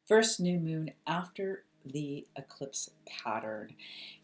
First new moon after the eclipse pattern.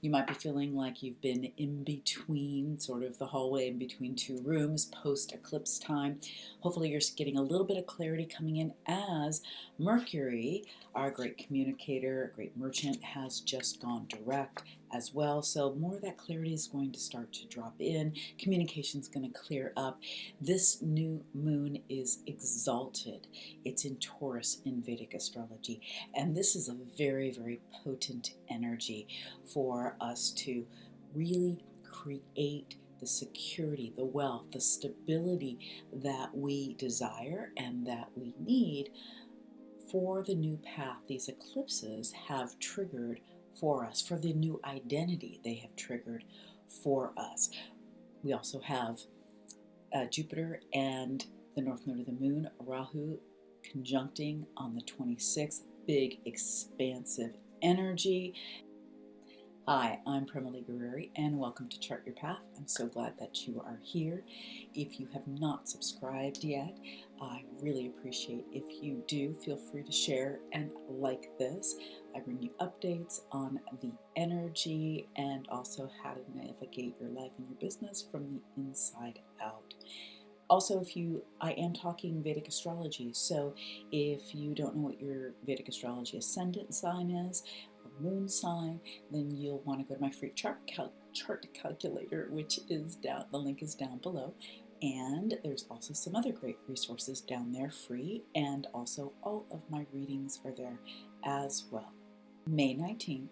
You might be feeling like you've been in between, sort of the hallway in between two rooms post eclipse time. Hopefully, you're getting a little bit of clarity coming in as Mercury, our great communicator, great merchant, has just gone direct as well. So, more of that clarity is going to start to drop in. Communication is going to clear up. This new moon is exalted. It's in Taurus in Vedic astrology. And this is a very, very potent energy for us to really create the security, the wealth, the stability that we desire and that we need for the new path these eclipses have triggered for us, for the new identity they have triggered for us. We also have Jupiter and the north node of the moon, Rahu, conjuncting on the 26th. Big, expansive energy. Hi, I'm Prema Gurreri, and welcome to Chart Your Path. I'm so glad that you are here. If you have not subscribed yet, I really appreciate if you do. Feel free to share and like this. I bring you updates on the energy and also how to navigate your life and your business from the inside out. Also, I am talking Vedic astrology, so if you don't know what your Vedic astrology ascendant sign is, or moon sign, then you'll want to go to my free chart calculator, which is down, the link is down below. And there's also some other great resources down there, free, and also all of my readings are there as well. May 19th,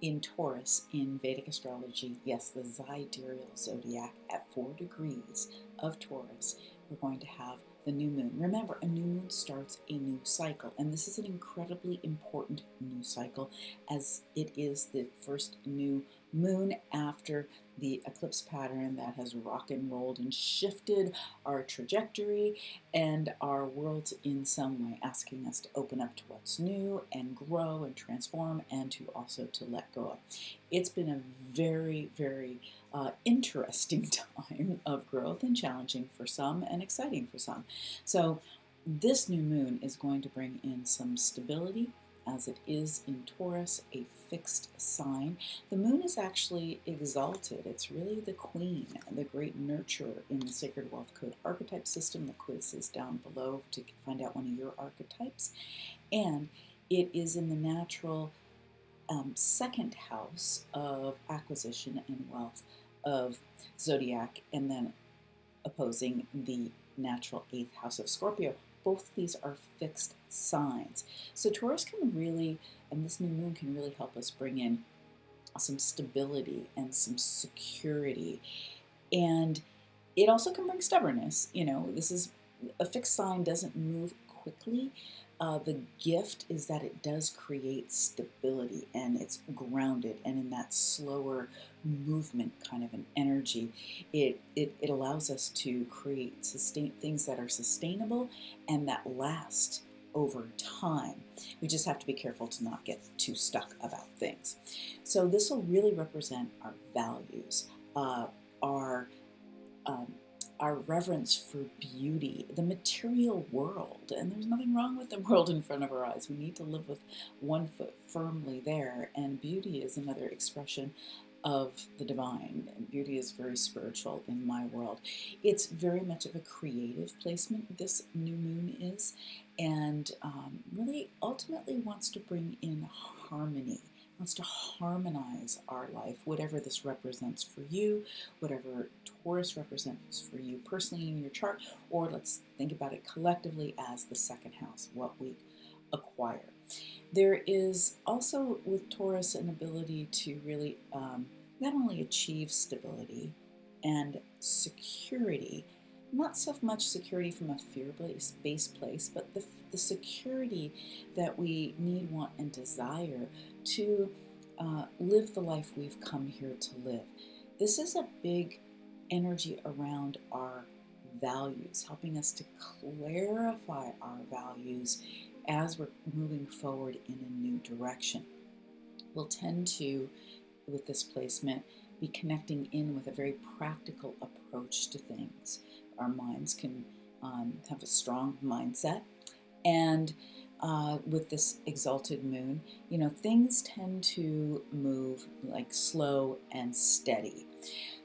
in Taurus, in Vedic astrology, yes, the zodiacal zodiac at 4 degrees of Taurus, we're going to have the new moon. Remember, a new moon starts a new cycle, and this is an incredibly important new cycle as it is the first new moon after the eclipse pattern that has rock and rolled and shifted our trajectory and our worlds in some way, asking us to open up to what's new and grow and transform and to also to let go of. It's been a very, very interesting time of growth and challenging for some and exciting for some. So this new moon is going to bring in some stability as it is in Taurus, a fixed sign. The moon is actually exalted. It's really the queen, the great nurturer in the Sacred Wealth Code Archetype system. The quiz is down below to find out one of your archetypes. And it is in the natural second house of acquisition and wealth of zodiac, and then opposing the natural 8th house of Scorpio. Both of these are fixed signs. So Taurus can really, and this new moon can really help us bring in some stability and some security. And it also can bring stubbornness. You know, this is a fixed sign, doesn't move quickly. The gift is that it does create stability and it's grounded, and in that slower movement kind of an energy, it allows us to create things that are sustainable and that last over time. We just have to be careful to not get too stuck about things. So this will really represent our values, our reverence for beauty, the material world. And there's nothing wrong with the world in front of our eyes. We need to live with one foot firmly there. And beauty is another expression of the divine. And beauty is very spiritual in my world. It's very much of a creative placement, this new moon is, and really ultimately wants to bring in harmony. Wants to harmonize our life, whatever this represents for you, whatever Taurus represents for you personally in your chart, or let's think about it collectively as the second house, what we acquire. There is also with Taurus an ability to really not only achieve stability and security, not so much security from a fear-based place, but the security that we need, want, and desire to live the life we've come here to live. This is a big energy around our values, helping us to clarify our values as we're moving forward in a new direction. We'll tend to, with this placement, be connecting in with a very practical approach to things. Our minds can have a strong mindset, and with this exalted moon, things tend to move like slow and steady.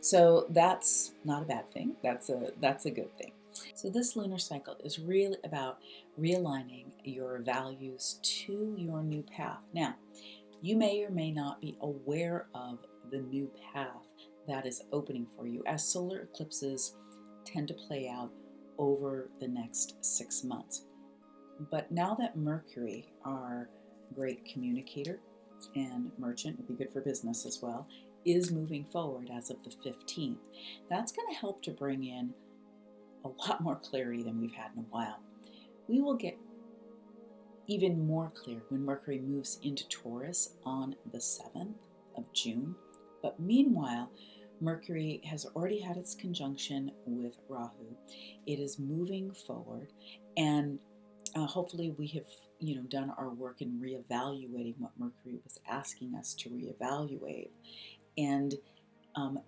So that's not a bad thing. That's a good thing. So this lunar cycle is really about realigning your values to your new path. Now, you may or may not be aware of the new path that is opening for you, as solar eclipses tend to play out over the next 6 months. But now that Mercury, our great communicator and merchant, will be good for business as well, is moving forward as of the 15th, that's going to help to bring in a lot more clarity than we've had in a while. We will get even more clear when Mercury moves into Taurus on the 7th of June. But meanwhile, Mercury has already had its conjunction with Rahu. It is moving forward, and hopefully we have done our work in reevaluating what Mercury was asking us to reevaluate. And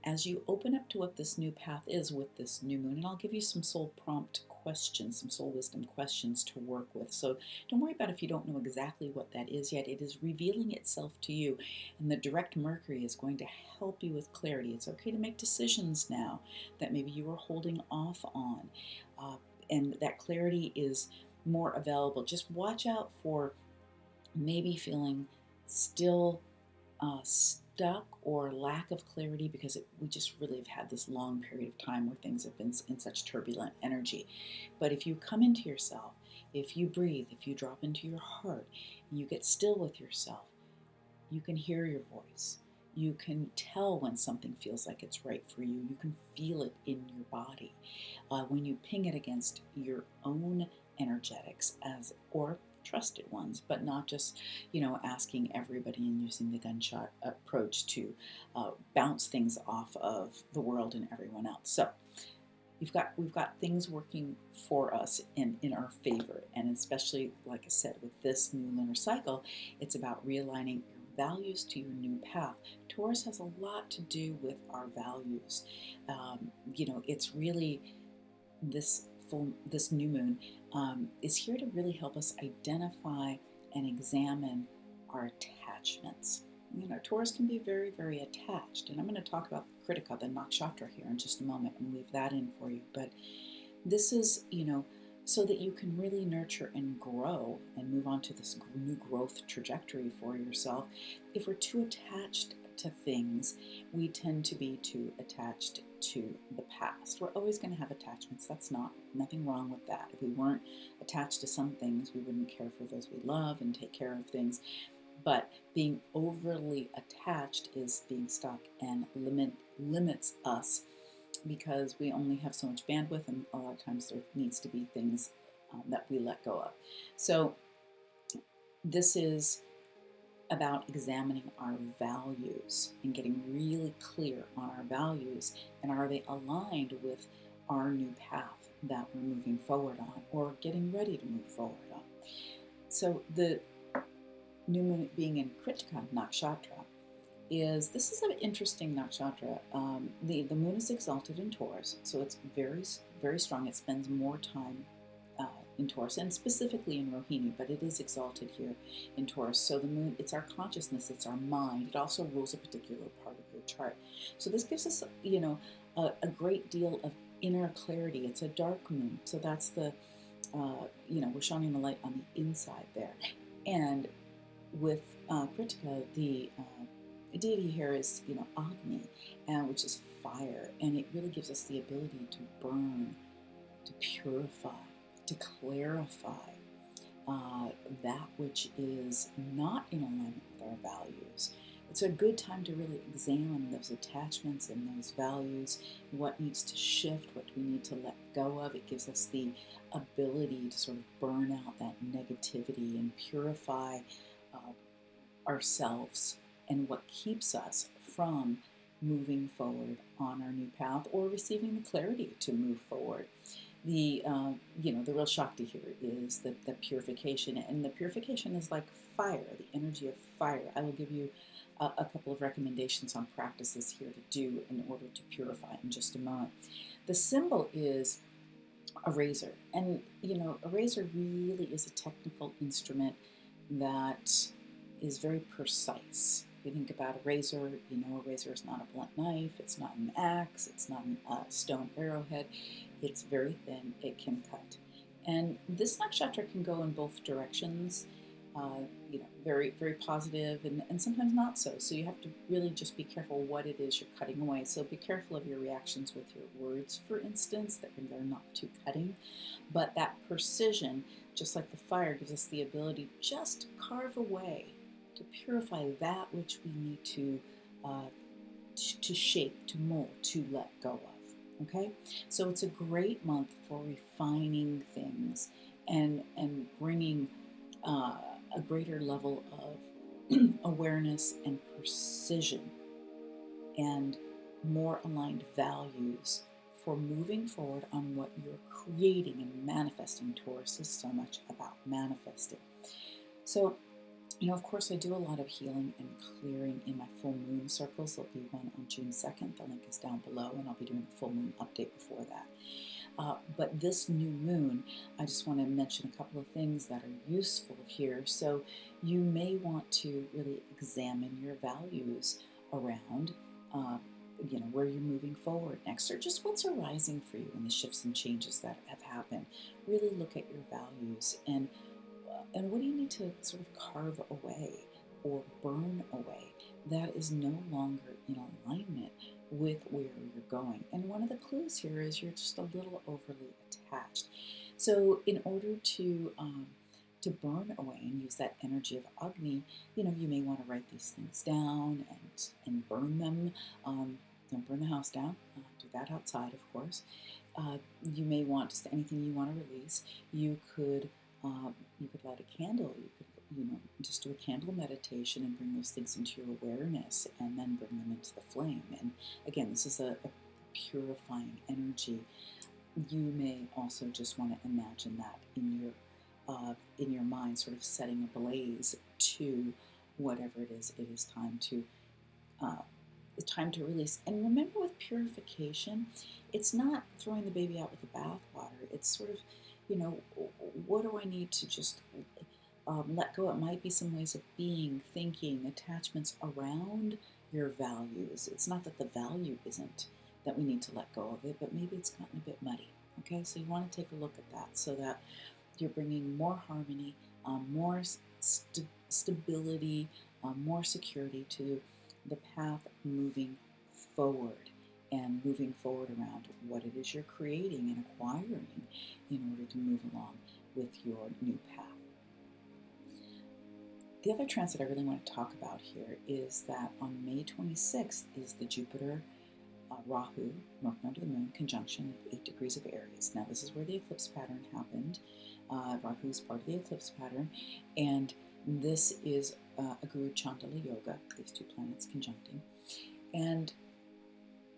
as you open up to what this new path is with this new moon, and I'll give you some soul prompt questions, some soul wisdom questions to work with. So don't worry about if you don't know exactly what that is yet. It is revealing itself to you, and the direct Mercury is going to help you with clarity. It's okay to make decisions now that maybe you were holding off on, and that clarity is more available. Just watch out for maybe feeling still stuck or lack of clarity, because we just really have had this long period of time where things have been in such turbulent energy. But if you come into yourself, if you breathe, if you drop into your heart, and you get still with yourself, you can hear your voice. You can tell when something feels like it's right for you. You can feel it in your body. When you ping it against your own energetics or trusted ones, but not just asking everybody and using the gunshot approach to bounce things off of the world and everyone else. So we've got things working for us in our favor, and especially, like I said, with this new lunar cycle, it's about realigning your values to your new path. Taurus has a lot to do with our values. It's really this new moon is here to really help us identify and examine our attachments. Taurus can be very, very attached, and I'm going to talk about Krittika, the nakshatra, here in just a moment and leave that in for you. But this is, so that you can really nurture and grow and move on to this new growth trajectory for yourself. If we're too attached to things, we tend to be too attached to the past. We're always going to have attachments. That's nothing wrong with that. If we weren't attached to some things, we wouldn't care for those we love and take care of things. But being overly attached is being stuck and limits us, because we only have so much bandwidth, and a lot of times there needs to be things that we let go of. So this is about examining our values and getting really clear on our values, and are they aligned with our new path that we're moving forward on or getting ready to move forward on. So the new moon being in Krittika nakshatra this is an interesting nakshatra. The moon is exalted in Taurus, so it's very, very strong. It spends more time in Taurus, and specifically in Rohini, but it is exalted here in Taurus. So the moon, it's our consciousness, it's our mind. It also rules a particular part of your chart. So this gives us, a great deal of inner clarity. It's a dark moon, so that's we're shining the light on the inside there. And with Krittika, the deity here is, Agni, which is fire, and it really gives us the ability to burn, to purify, to clarify that which is not in alignment with our values. It's a good time to really examine those attachments and those values, what needs to shift, what we need to let go of. It gives us the ability to sort of burn out that negativity and purify ourselves and what keeps us from moving forward on our new path or receiving the clarity to move forward. The real Shakti here is the purification, and the purification is like fire, the energy of fire. I will give you a couple of recommendations on practices here to do in order to purify in just a moment. The symbol is a razor. And, a razor really is a technical instrument that is very precise. If you think about a razor, a razor is not a blunt knife, it's not an axe, it's not a stone arrowhead. It's very thin, it can cut. And this nakshatra can go in both directions, very, very positive and sometimes not so. So you have to really just be careful what it is you're cutting away. So be careful of your reactions with your words, for instance, that they're not too cutting. But that precision, just like the fire, gives us the ability to just carve away, to purify that which we need to shape, to mold, to let go of. Okay? So it's a great month for refining things and bringing a greater level of awareness and precision and more aligned values for moving forward on what you're creating and manifesting. Taurus is so much about manifesting. So, of course, I do a lot of healing and clearing in my full moon circles. There'll be one on June 2nd. The link is down below, and I'll be doing a full moon update before that. But this new moon, I just want to mention a couple of things that are useful here. So you may want to really examine your values around, where you're moving forward next, or just what's arising for you in the shifts and changes that have happened. Really look at your values and what do you need to sort of carve away or burn away that is no longer in alignment with where you're going. And one of the clues here is you're just a little overly attached. So in order to burn away and use that energy of Agni, you may want to write these things down and burn them. Don't burn the house down. Do that outside, of course. You may want just anything you want to release. You could light a candle. You could just do a candle meditation and bring those things into your awareness and then bring them into the flame. And again, this is a purifying energy. You may also just want to imagine that in your mind, sort of setting a blaze to whatever it is time to release. And remember, with purification, it's not throwing the baby out with the bathwater. It's sort of, what do I need to just let go? It might be some ways of being, thinking, attachments around your values. It's not that the value isn't that we need to let go of it, but maybe it's gotten a bit muddy. Okay, so you want to take a look at that so that you're bringing more harmony, more stability, more security to the path moving forward, and moving forward around what it is you're creating and acquiring in order to move along with your new path. The other transit I really want to talk about here is that on May 26th is the Jupiter Rahu, North Node of the Moon, conjunction at 8 degrees of Aries. Now this is where the eclipse pattern happened. Rahu is part of the eclipse pattern, and this is a Guru Chandala Yoga, these two planets conjuncting. And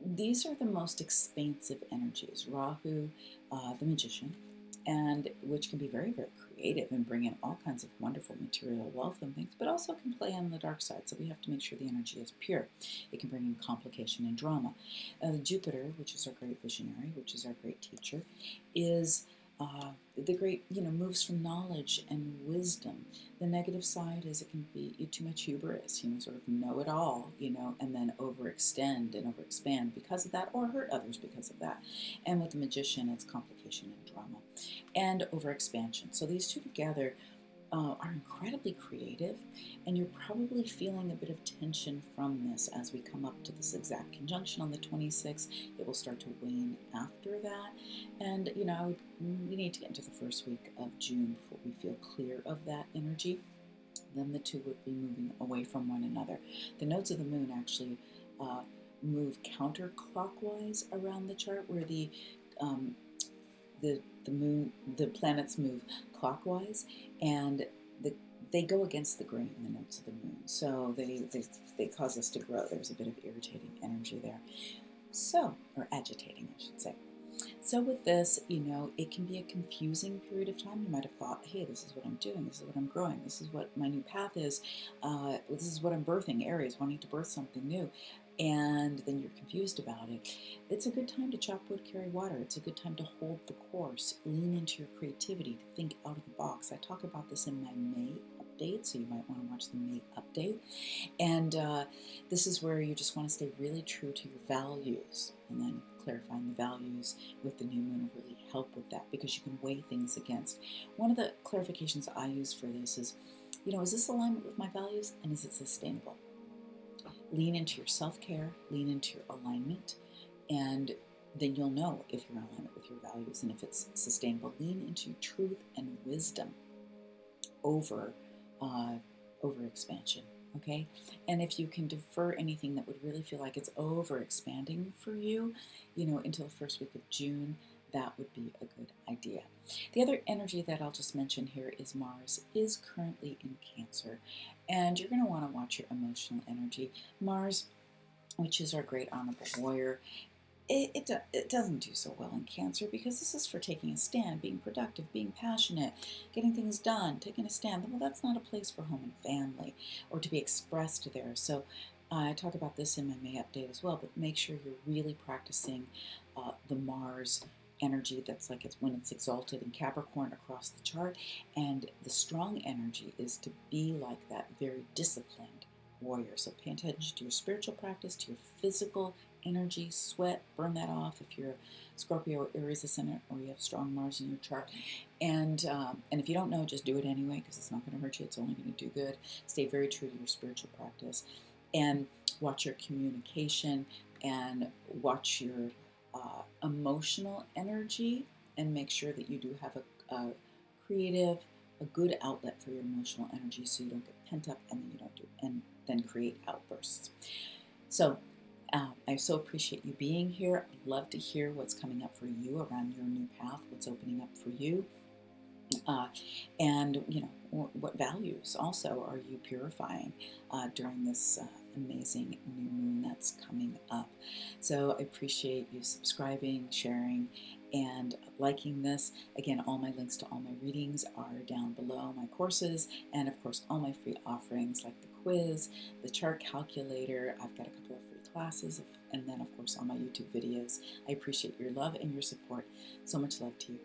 these are the most expansive energies. Rahu, the magician, and which can be very, very creative and bring in all kinds of wonderful material wealth and things, but also can play on the dark side. So we have to make sure the energy is pure. It can bring in complication and drama. Jupiter, which is our great visionary, which is our great teacher, is the great, moves from knowledge and wisdom. The negative side is it can be too much hubris, sort of know it all, and then overextend and overexpand because of that, or hurt others because of that. And with the magician, it's complication and drama and overexpansion. So these two together are incredibly creative, and you're probably feeling a bit of tension from this as we come up to this exact conjunction on the 26th. It will start to wane after that, and we need to get into the first week of June before we feel clear of that energy. Then the two would be moving away from one another. The nodes of the moon actually move counterclockwise around the chart, where the planets move clockwise, and they go against the grain, the nodes of the moon. So they cause us to grow. There's a bit of irritating energy there. So, or agitating, I should say. So with this, it can be a confusing period of time. You might have thought, hey, this is what I'm doing, this is what I'm growing, this is what my new path is, this is what I'm birthing, Aries, wanting to birth something new. and then you're confused about it, it's a good time to chop wood, carry water. It's a good time to hold the course, lean into your creativity, to think out of the box. I talk about this in my May update, so you might want to watch the May update. And this is where you just want to stay really true to your values, and then clarifying the values with the new moon will really help with that, because you can weigh things against. One of the clarifications I use for this is, is this alignment with my values, and is it sustainable? Lean into your self-care, lean into your alignment, and then you'll know if you're in alignment with your values and if it's sustainable. Lean into truth and wisdom over expansion. Okay, and if you can defer anything that would really feel like it's over expanding for you, until the first week of June, that would be a good idea. The other energy that I'll just mention here is Mars is currently in Cancer, and you're going to want to watch your emotional energy. Mars, which is our great honorable warrior, it doesn't do so well in Cancer, because this is for taking a stand, being productive, being passionate, getting things done, taking a stand. Well, that's not a place for home and family or to be expressed there. So I talk about this in my May update as well, but make sure you're really practicing the Mars energy. That's like when it's exalted in Capricorn across the chart. And the strong energy is to be like that very disciplined warrior. So pay attention to your spiritual practice, to your physical energy, sweat, burn that off if you're Scorpio or Aries ascendant, or you have strong Mars in your chart. And if you don't know, just do it anyway, because it's not going to hurt you. It's only going to do good. Stay very true to your spiritual practice, and watch your communication, and watch your emotional energy, and make sure that you do have a creative, a good outlet for your emotional energy, so you don't get pent up and then you don't do, and then create outbursts. So I so appreciate you being here. I'd love to hear what's coming up for you around your new path, what's opening up for you. And what values also are you purifying during this amazing new moon that's coming up. So I appreciate you subscribing, sharing, and liking this. Again, all my links to all my readings are down below, my courses, and of course all my free offerings like the quiz, the chart calculator. I've got a couple of free classes, and then of course all my YouTube videos. I appreciate your love and your support. So much love to you.